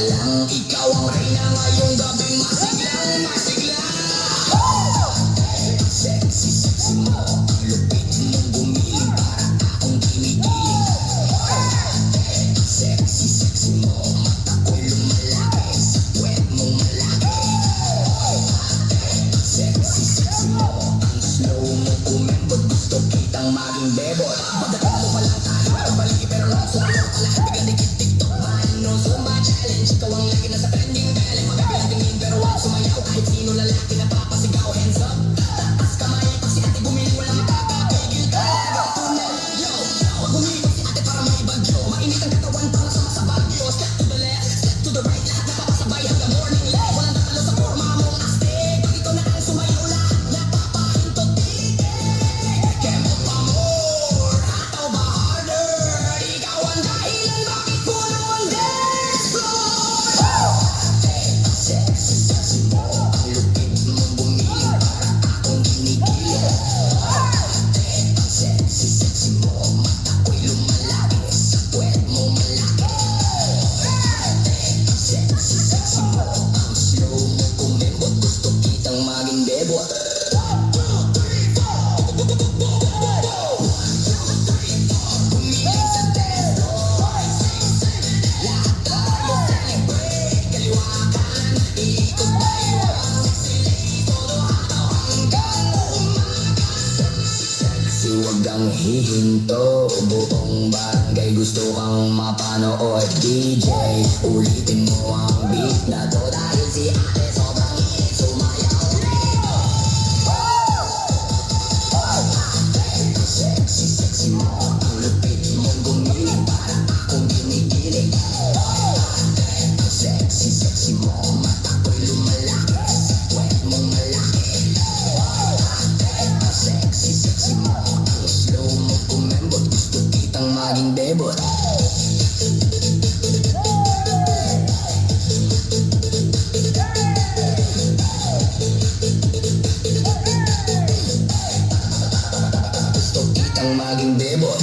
lang. Ikaw ang reyna ngayong gabing masiglang, masiglang. Sexy, sexy mo, ang lupit mong gumiling para akong ginigiling. Sexy, sexy mo, mata ko'y lumalaki sa puwet mong malaki. Sexy, sexy mo, ang slow mo kumembot, gusto kitang maging bebot. Pagdating mo palang tayo, kabalik pero lang solo. Lahat bigla-dikit TikTok, no Zumba challenge. Ikaw ang lagi nasa trending bell. Magagalingin pero wag sumayaw. Kahit sino lalaki na papasigaw, hands up. Taas kamay, pag si ate gumiling, walang makakapigil ka. Tunay, yo, pag humigop si ate para may bagyo. Mainit ang katawan para sama sa bagyo. Step to the left, step to the right. Lahat napapasabay hanggang morning light. Walang tatalo sa forma mong astig. Pag ikaw na ang sumayaw, lahat napapahintot titig. Kemo pa more, hataw ba harder? Ikaw ang dahilan bakit puno ang dance floor. Sexy, sexy mo, ang lupit mong gumiling para akong ginigiling. Sexy, sexy mo, mata ko'y lumalaki sa puwet mo malaki. Sexy, sexy mo, ang slow mo kumembot, gusto kitang maging bebot. 1, 2, 3, 4. Gumiling sa dance floor. Lahat tayo celebrate, kaliwa kanan, ikot tayo. Sexy lady, todo hataw hanggang umaga. Sexy, wag kang hihinto, buong barangay gusto kang mapanood. DJ, ulitin mo ang beat na to dahil si ate sobrang init, sumayaw rito. Sexy, sexy mo, ang lupit mong gumiling para akong ginigiling. Sexy, sexy mo, mata ko'y lumalaki sa puwet mong malaki. Sexy, sexy mo, ang slow mo kumembot, gusto kitang maging bebot. Gusto kitang maging bebot.